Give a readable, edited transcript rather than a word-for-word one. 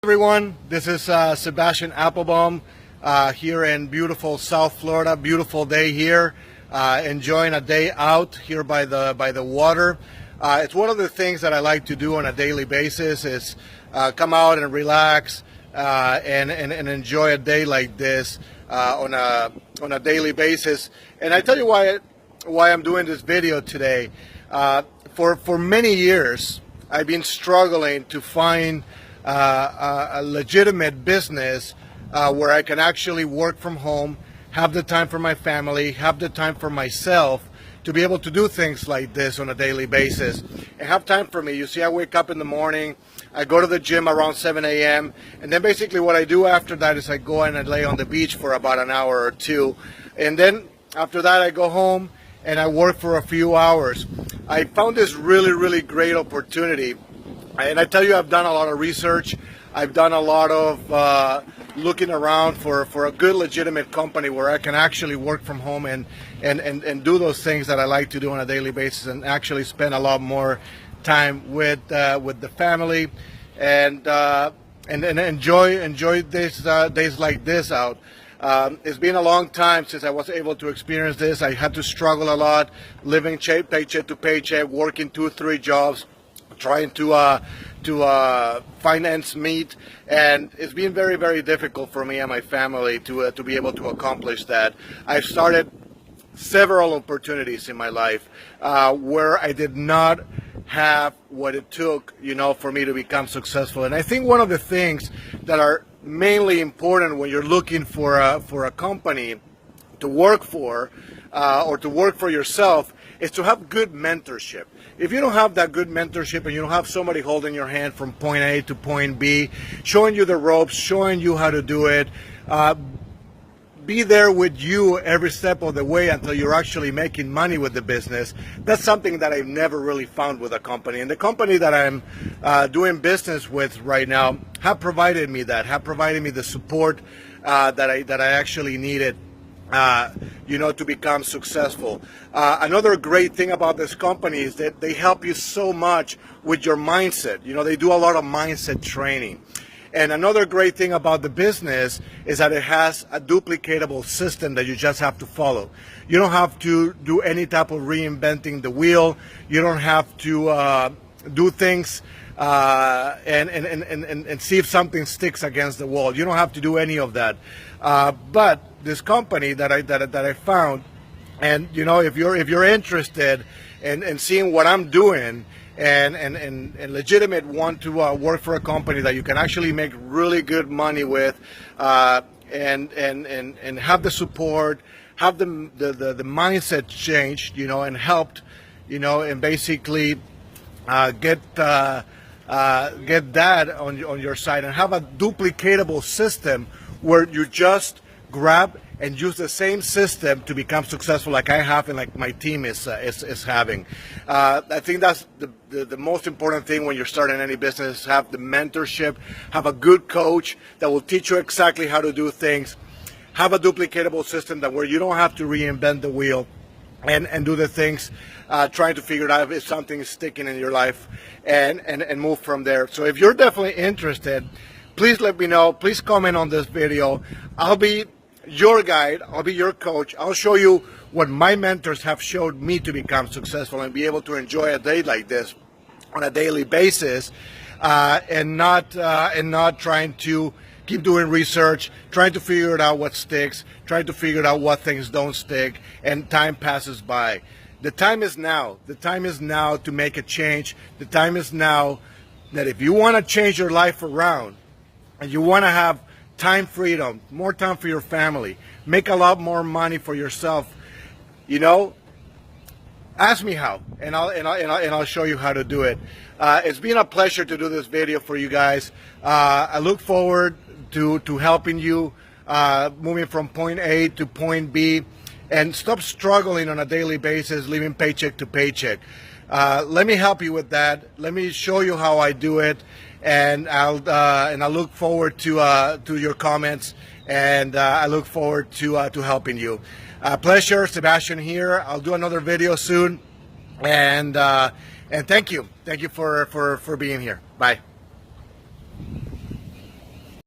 Everyone, this is Sebastian Applebaum here in beautiful South Florida. Beautiful day here, enjoying a day out here by the water. It's one of the things that I like to do on a daily basis is come out and relax and enjoy a day like this on a daily basis. And I tell you why I'm doing this video today. For many years, I've been struggling to find a legitimate business where I can actually work from home, have the time for my family, have the time for myself to be able to do things like this on a daily basis and have time for me. You see, I wake up in the morning, I go to the gym around 7 a.m. and then basically what I do after that is I go and I lay on the beach for about an hour or two, and then after that I go home and I work for a few hours. I found this really great opportunity. And I tell you, I've done a lot of research. I've done a lot of looking around for a good, legitimate company where I can actually work from home and do those things that I like to do on a daily basis and actually spend a lot more time with the family and enjoy these days like this out. It's been a long time since I was able to experience this. I had to struggle a lot, living paycheck to paycheck, working 2-3 jobs, trying to finance meet, and it's been very difficult for me and my family to be able to accomplish that. I've started several opportunities in my life where I did not have what it took, for me to become successful. And I think one of the things that are mainly important when you're looking for a company to work for or to work for yourself is to have good mentorship. If you don't have that good mentorship and you don't have somebody holding your hand from point A to point B, showing you the ropes, showing you how to do it, be there with you every step of the way until you're actually making money with the business, that's something that I've never really found with a company. And the company that I'm doing business with right now have provided me the support that I actually needed to become successful. Another great thing about this company is that they help you so much with your mindset. They do a lot of mindset training. And another great thing about the business is that it has a duplicatable system that you just have to follow. You don't have to do any type of reinventing the wheel. You don't have to do things and see if something sticks against the wall. You don't have to do any of that. But this company that I found, and if you're interested in seeing what I'm doing and legitimate want to work for a company that you can actually make really good money with, and have the support, have the mindset changed, and helped, and basically get that on your side and have a duplicatable system where you just grab and use the same system to become successful like I have and like my team is having. I think that's the most important thing when you're starting any business. Have the mentorship, have a good coach that will teach you exactly how to do things, have a duplicatable system that where you don't have to reinvent the wheel and do the things, trying to figure out if something is sticking in your life and move from there. So if you're definitely interested, please let me know. Please comment on this video. I'll be your guide. I'll be your coach. I'll show you what my mentors have showed me to become successful and be able to enjoy a day like this on a daily basis, and not trying to keep doing research, trying to figure it out what sticks, trying to figure out what things don't stick, and time passes by. The time is now. The time is now to make a change. The time is now that if you want to change your life around and you want to have time freedom, more time for your family, make a lot more money for yourself, ask me how, and I'll show you how to do it. It's been a pleasure to do this video for you guys. I look forward to helping you moving from point A to point B and stop struggling on a daily basis, living paycheck to paycheck. Let me help you with that. Let me show you how I do it, and I'll look forward to your comments, and I look forward to helping you. Pleasure, Sebastian here. I'll do another video soon, and thank you for being here. Bye.